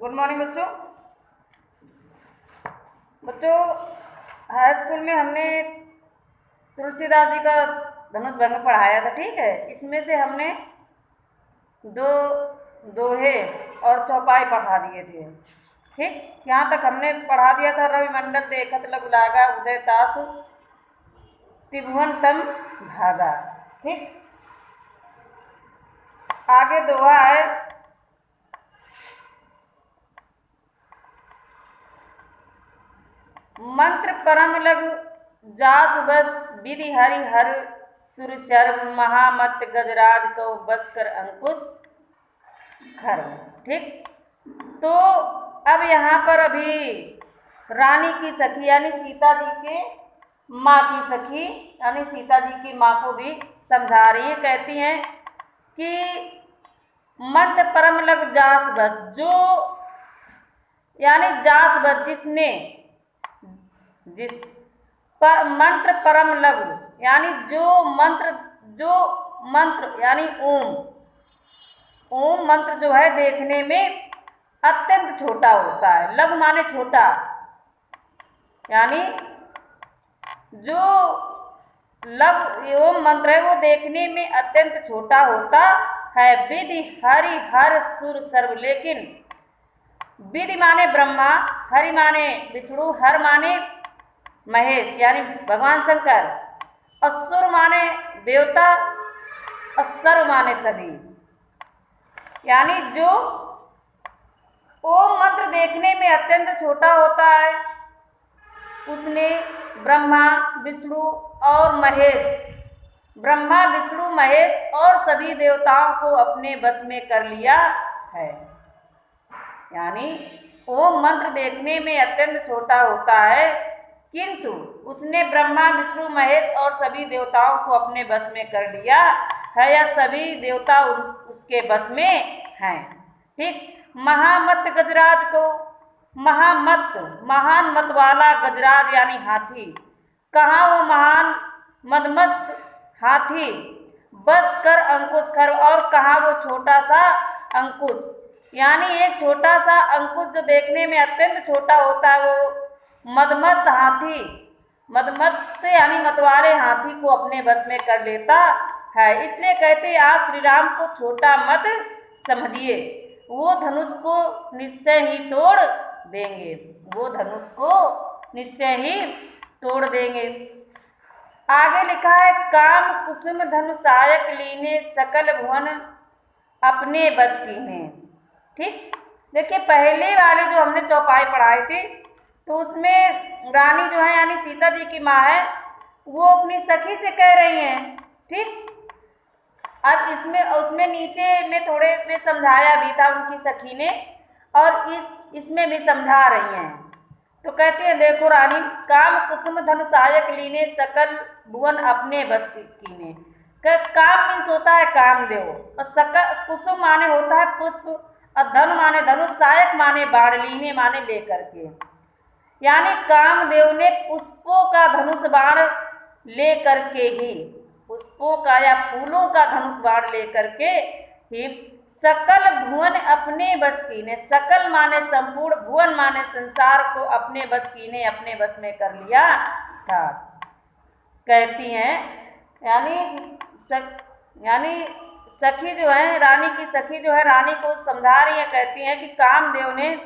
Good morning बच्चों। बच्चों, high school में हमने तुलसीदास जी का धनुष भंग पढ़ाया था, ठीक है। इसमें से हमने दो दोहे और चौपाई पढ़ा दिए थे, ठीक। यहाँ तक हमने पढ़ा दिया था। रवि मंडल देखत लघु लागा, उदय तासु त्रिभुवन तम भागा, ठीक। आगे दोहा है, मंत्र परम लघु जास बस, विधि हरि हर सुर शर्म, महामत गजराज को बस कर अंकुश खर्व, ठीक। तो अब यहाँ पर अभी रानी की सखी यानी सीता जी के माँ की सखी यानी सीता जी की माँ को भी समझा रही है। कहती हैं कि मंत्र परम लघु जास बस, जो यानी जास बस जिसने जिस पर मंत्र परम लघु यानी जो मंत्र यानी ओम मंत्र जो है देखने में अत्यंत छोटा होता है। लघु माने छोटा, यानी जो लघु ओम मंत्र है वो देखने में अत्यंत छोटा होता है। विधि हरि हर सुर सर्व, लेकिन विधि माने ब्रह्मा, हरि माने विष्णु, हर माने महेश यानी भगवान शंकर, और सुर माने देवता और सर्व माने सभी। यानी जो ओम मंत्र देखने में अत्यंत छोटा होता है, उसने ब्रह्मा विष्णु और महेश, ब्रह्मा विष्णु महेश और सभी देवताओं को अपने बस में कर लिया है। यानी ओम मंत्र देखने में अत्यंत छोटा होता है, किंतु उसने ब्रह्मा विष्णु महेश और सभी देवताओं को अपने बस में कर लिया है, या सभी देवता उसके बस में हैं, ठीक। महामत गजराज को, महान मत वाला गजराज यानी हाथी, कहाँ वो महान मदमस्त हाथी, बस कर अंकुश खर्व, और कहाँ वो छोटा सा अंकुश, यानी एक छोटा सा अंकुश जो देखने में अत्यंत छोटा होता है, वो मदमस्त हाथी, मदमस्त यानी मतवाले हाथी को अपने बस में कर लेता है। इसलिए कहते हैं आप श्री राम को छोटा मत समझिए, वो धनुष को निश्चय ही तोड़ देंगे, वो धनुष को निश्चय ही तोड़ देंगे। आगे लिखा है, काम कुसुम धनुषायक लीने, सकल भुवन अपने बस कीने, ठीक। देखिए पहले वाले जो हमने चौपाई पढ़ाई थी, तो उसमें रानी जो है यानी सीता जी की माँ है, वो अपनी सखी से कह रही हैं, ठीक। अब इसमें उसमें नीचे में थोड़े में समझाया भी था उनकी सखी ने, और इसमें भी समझा रही हैं। तो कहते हैं देखो रानी, काम कुसुम धनुषायक लीने, सकल भुवन अपने बस कीने। काम मीन्स होता है कामदेव, और सकल कुसुम माने होता है पुष्प, और धन माने धनुष, सायक माने बाण, लीने माने लेकर के। यानी कामदेव ने पुष्पों का धनुष बाण ले करके ही, पुष्पों का या फूलों का धनुष बाण ले करके ही सकल भुवन अपने बस कीने, सकल माने संपूर्ण, भुवन माने संसार को अपने बस कीने, अपने बस में कर लिया था। कहती हैं यानी सखी जो है, रानी की सखी जो है रानी को समझा रही है। कहती हैं कि कामदेव ने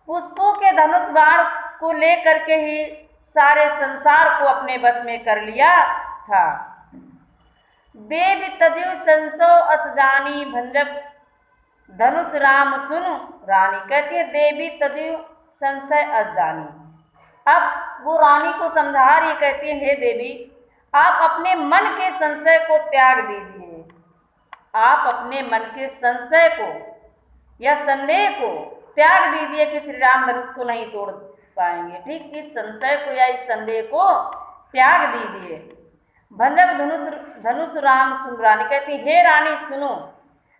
पुष्पों के धनुष बाण को लेकर के ही सारे संसार को अपने बस में कर लिया था। देवी तजु संसो अस जानी, भंजक धनुष राम सुनु रानी। कहती है देवी तजु संशय अस जानी। अब वो रानी को समझा रही, कहती है हे देवी, आप अपने मन के संशय को त्याग दीजिए, आप अपने मन के संशय को या संदेह को त्याग दीजिए कि श्री राम धनुष को नहीं तोड़ पाएंगे, ठीक। इस संशय को या इस संदेह को त्याग दीजिए। भंजक धनुष राम सुन रानी। कहती हे रानी सुनो,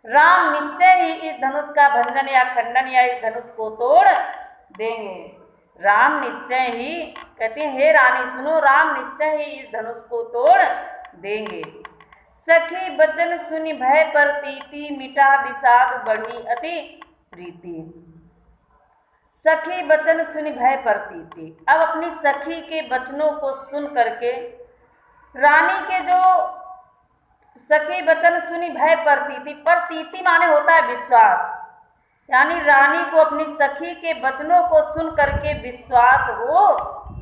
राम निश्चय ही इस धनुष का भंजन या खंडन या इस धनुष को तोड़ देंगे। राम निश्चय ही, कहती हे रानी सुनो, राम निश्चय ही इस धनुष को तोड़ देंगे। सखी बचन सुनि भय प्रतीति, मिटा विषाद बढ़ी अति प्रीति। सखी वचन सुनि भय प्रतीति। अब अपनी सखी के वचनों को सुन करके रानी के जो सखी वचन सुनी भय प्रतीति, प्रतीति माने होता है विश्वास, यानी रानी को अपनी सखी के वचनों को सुन करके विश्वास हो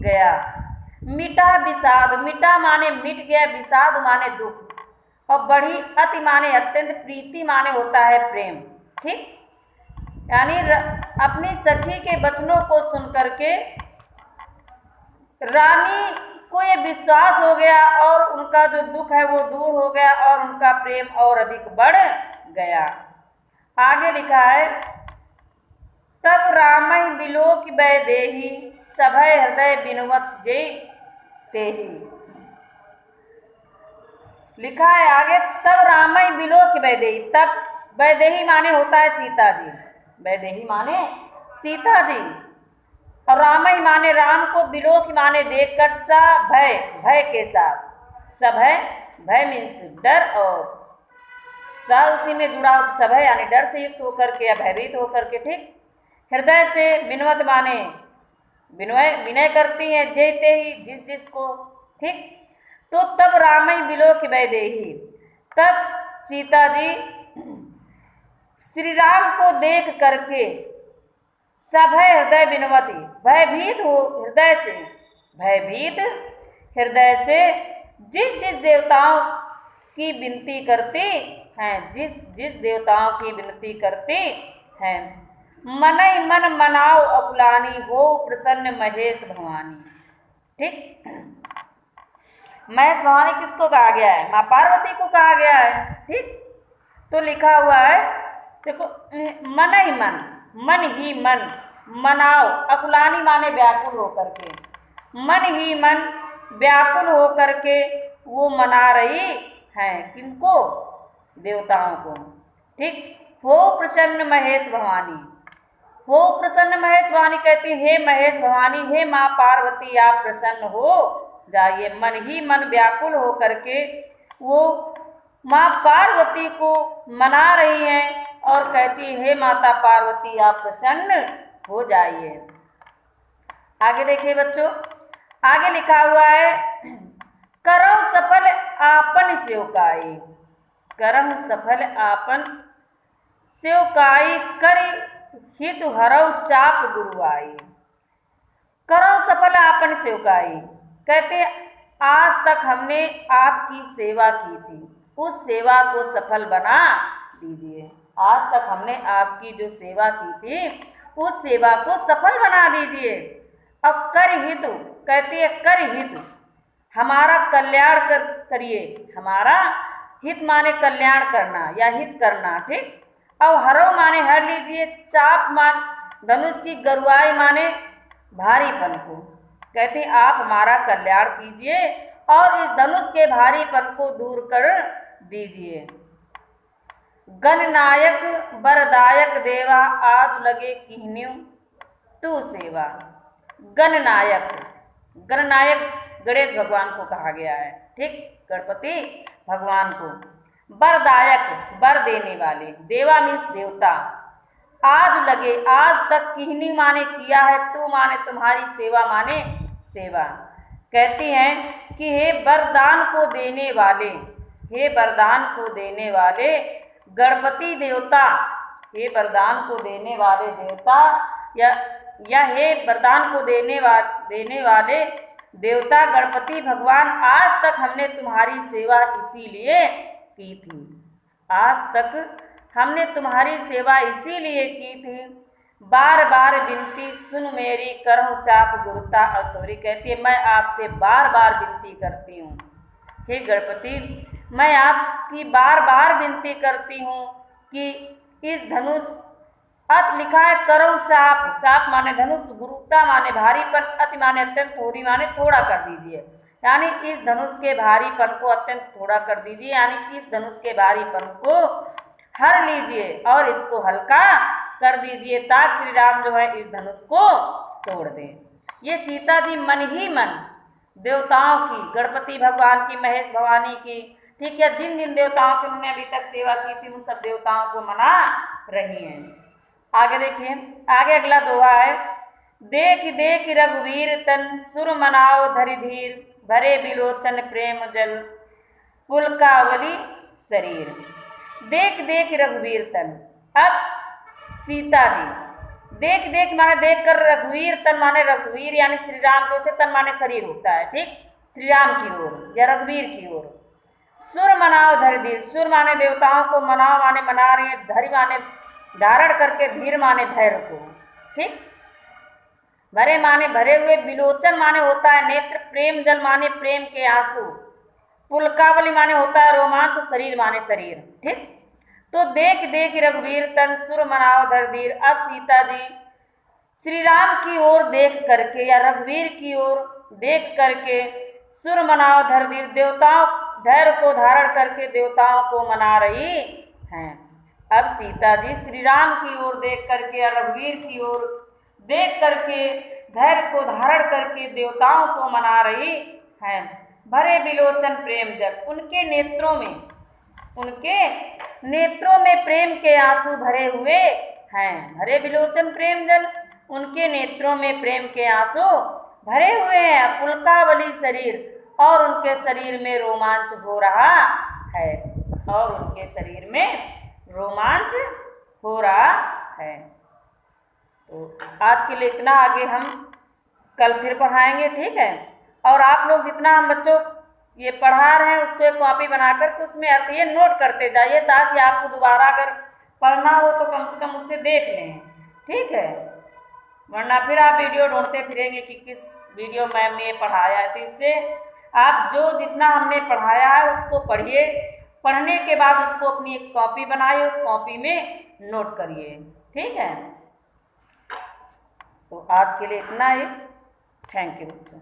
गया। मिटा विषाद, मिटा माने मिट गया, विषाद माने दुख, और बढ़ी अति माने अत्यंत, प्रीति माने होता है प्रेम। ठीक, यानी अपनी सखी के वचनों को सुन करके रानी को ये विश्वास हो गया और उनका जो दुख है वो दूर हो गया और उनका प्रेम और अधिक बढ़ गया। आगे लिखा है, तब रामहि बिलोक वैदेही, सभय हृदय बिनवत जय तेहि। लिखा है आगे, तब रामहि बिलोक वैदेही, तब वैदेही माने होता है सीता जी, वैदेही माने सीता जी, और रामहि माने राम को, बिलोक माने देखकर, सा भय, भय के साथ, सभय, भय मीन्स डर, और सा उसी में जुड़ा हो सभय यानी डर से युक्त होकर के या भयभीत होकर के। ठीक, हृदय से, बिनवत माने विनय, विनय करती हैं, जयते ही जिस जिसको। ठीक, तो तब रामहि बिलोक वैदेही, तब सीता जी श्री राम को देख करके सभय हृदय बिनवती, भयभीत हो हृदय से, भयभीत हृदय से जिस जिस देवताओं की विनती करती हैं, जिस जिस देवताओं की विनती करती हैं, मनई मन मनाओ अकुलानी, हो प्रसन्न महेश भवानी। ठीक, महेश भवानी किसको कहा गया है? माँ पार्वती को कहा गया है। ठीक, तो लिखा हुआ है, देखो, मन ही मन, मन ही मन, मनाओ, अकुलानी माने व्याकुल होकर के, मन ही मन व्याकुल होकर के वो मना रही हैं, किनको? देवताओं को। ठीक, हो प्रसन्न महेश भवानी, हो प्रसन्न महेश भवानी कहती, हे महेश भवानी, हे माँ पार्वती आप प्रसन्न हो जाइए। मन ही मन व्याकुल हो करके वो माँ पार्वती को मना रही हैं और कहती, हे माता पार्वती आप प्रसन्न हो जाइए। आगे देखिए बच्चों, आगे लिखा हुआ है, करो सफल आपन सेवकाई, करम सफल आपन सेवकाई, करी हित हरऊ चाप गुरुआई। करो सफल आपन सेवकाई, कहते आज तक हमने आपकी सेवा की थी, उस सेवा को सफल बना दीजिए। आज तक हमने आपकी जो सेवा की थी उस सेवा को सफल बना दीजिए। अब कर हित, कहती है कर हित, हमारा कल्याण करिए, हमारा हित माने कल्याण करना या हित करना। ठीक, अब हरो माने हर लीजिए, चाप मान धनुष की गरुआई माने भारीपन को, कहते आप हमारा कल्याण कीजिए और इस धनुष के भारीपन को दूर कर दीजिए। गणनायक वरदायक देवा, आज लगे कीन्यू तू सेवा। गणनायक, गणनायक गणेश भगवान को कहा गया है। ठीक, गणपति भगवान को। वरदायक, वर देने वाले, देवा मीन्स देवता। आज लगे, आज तक किहनी माने किया है, तू माने तुम्हारी, सेवा माने सेवा। कहती हैं कि हे वरदान को देने वाले, हे वरदान को देने वाले गणपति देवता, हे वरदान को देने वाले देवता, या हे वरदान को देने वाले देवता गणपति भगवान, आज तक हमने तुम्हारी सेवा इसीलिए की थी, आज तक हमने तुम्हारी सेवा इसीलिए की थी। बार बार विनती सुन मेरी, करहूँ चाप गुरुता अतोरी। कहती है मैं आपसे बार बार विनती करती हूँ, हे गणपति मैं आपकी बार बार विनती करती हूँ कि इस धनुष, अत लिखा है करहूँ चाप, चाप माने धनुष, गुरुता माने भारीपन, अति माने अत्यंत, थोड़ी माने थोड़ा कर दीजिए, यानी इस धनुष के भारीपन को अत्यंत थोड़ा कर दीजिए, यानी इस धनुष के भारीपन को हर लीजिए और इसको हल्का कर दीजिए, ताकि श्री राम जो है इस धनुष को तोड़ दें। ये सीता जी मन ही मन देवताओं की, गणपति भगवान की, महेश भवानी की, ठीक है, जिन जिन देवताओं की उन्होंने अभी तक सेवा की थी उन सब देवताओं को मना रही हैं। आगे देखिए, आगे अगला दोहा है, देख देख रघुवीर तन सुर मनाओ धरि धीर, भरे बिलोचन प्रेम जल पुलकावली शरीर। देख देख रघुवीर तन, अब सीता जी, देख देख माने देख कर, रघुवीर तन माने रघुवीर यानी श्री राम को, से तन माने शरीर होता है, ठीक, श्री राम की ओर या रघुवीर की ओर। सुर मनाओ धरि धीर, सुर माने देवताओं को, मनाओ माने मना रही है, धरि माने धारण करके, धीर माने धैर्य को, ठीक। भरे माने भरे हुए, बिलोचन माने होता है नेत्र, प्रेम जल माने प्रेम के आंसू, पुलकावली माने होता है रोमांच, शरीर माने शरीर, ठीक। तो देख देख रघुवीर तन सुर मनाओ धरि धीर। अब सीता जी श्री राम की ओर देख करके या रघुवीर की ओर देख करके सुर मनाओ धरि धीर, देवताओं धैर्य को धारण करके देवताओं को मना रही हैं। अब सीता जी श्री राम की ओर देख करके या रघुवीर की ओर देख करके धैर्य को धारण करके देवताओं को मना रही हैं। भरे बिलोचन प्रेम जल, उनके नेत्रों में प्रेम के आंसू भरे हुए हैं। भरे बिलोचन प्रेम जल, उनके नेत्रों में प्रेम के आंसू भरे हुए हैं। पुलकावली शरीर, और उनके शरीर में रोमांच हो रहा है, और उनके शरीर में रोमांच हो रहा है। तो आज के लिए इतना, आगे हम कल फिर पढ़ाएंगे, ठीक है। और आप लोग जितना हम बच्चों ये पढ़ा रहे हैं उसको एक कॉपी बना करके उसमें अर्थ ये नोट करते जाइए, ताकि आपको दोबारा अगर पढ़ना हो तो कम से कम उससे देख लें, ठीक है। वरना फिर आप वीडियो ढूंढते फिरेंगे कि किस वीडियो मैम ने पढ़ाया है। तो इससे आप जो जितना हमने पढ़ाया है उसको पढ़िए, पढ़ने के बाद उसको अपनी एक कॉपी बनाइए, उस कॉपी में नोट करिए, ठीक है। तो आज के लिए इतना ही। थैंक यू बच्चों।